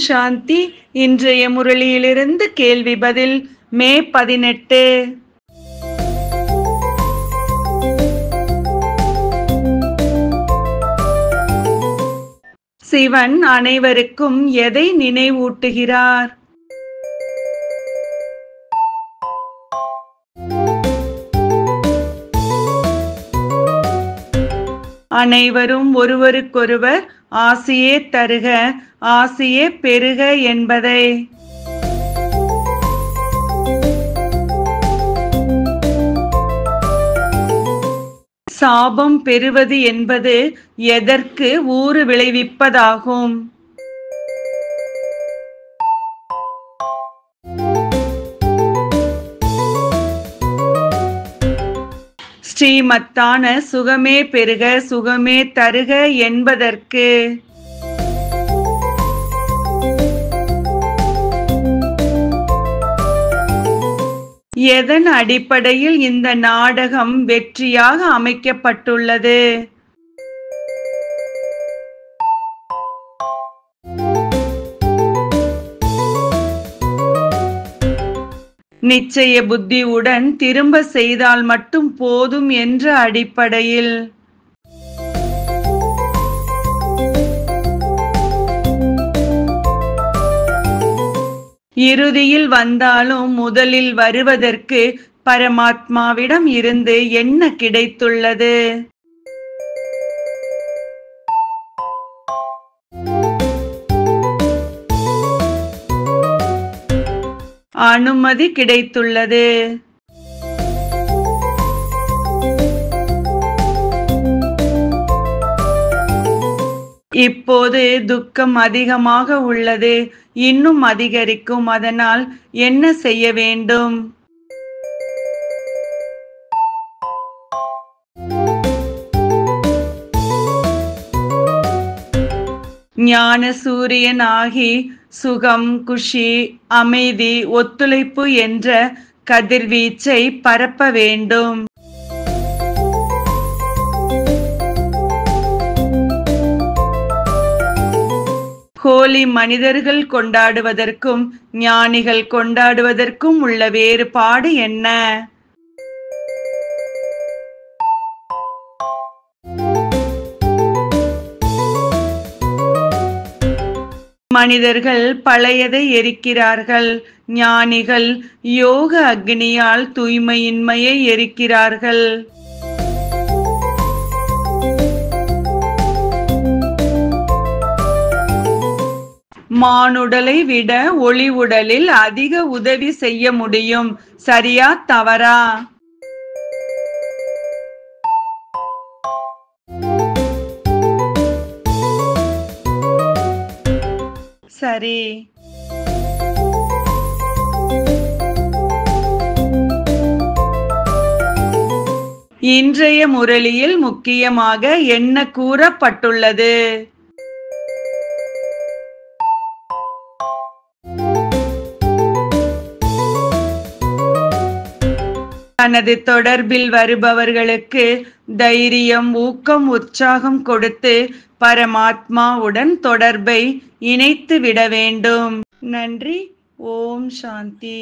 சாந்தி. இன்றைய முரளியிலிருந்து கேள்வி பதில். மே 18. சிவன் அனைவருக்கும் எதை நினைவூட்டுகிறார்? அனைவரும் ஒருவருக்கொருவர் ஆசியே தருக, ஆசியே பெருக என்பதை. சாபம் பெறுவது என்பது எதற்கு ஊறு விளைவிப்பதாகும்? ஸ்ரீமத்தான சுகமே பெருக சுகமே தருக என்பதற்கு. எதன் அடிப்படையில் இந்த நாடகம் வெற்றியாக அமைக்கப்பட்டுள்ளது? நிச்சய புத்தியுடன் திரும்ப செய்தால் மட்டும் போதும் என்ற அடிப்படையில். இறுதியில் வந்தாலும் முதலில் வருவதற்கு பரமாத்மாவிடம் இருந்து என்ன கிடைத்துள்ளது? அனுமதி கிடைத்துள்ளது. இப்போது துக்கம் அதிகமாக உள்ளது, இன்னும் அதிகரிக்கும். அதனால் என்ன செய்ய வேண்டும்? ஞான சூரியன் ஆகி சுகம், குஷி, அமைதி, ஒத்துழைப்பு என்ற கதிர்வீச்சை பரப்ப வேண்டும். ஹோலி மனிதர்கள் கொண்டாடுவதற்கும் ஞானிகள் கொண்டாடுவதற்கும் உள்ள வேறுபாடு என்ன? மனிதர்கள் பழையதை எரிக்கிறார்கள், ஞானிகள் யோக அக்னியால் தூய்மையின்மையை எரிக்கிறார்கள். மானுடலை விட ஒளி உடலில் அதிக உதவி செய்ய முடியும். சரியா தவறா? சரி. இன்றைய முரளியில் முக்கியமாக என்ன கூறப்பட்டுள்ளது? தனது தொடர்பில் வருபவர்களுக்கு தைரியம், ஊக்கம், உற்சாகம் கொடுத்து பரமாத்மாவுடன் தொடர்பை இணைத்து விட வேண்டும். நன்றி. ஓம் சாந்தி.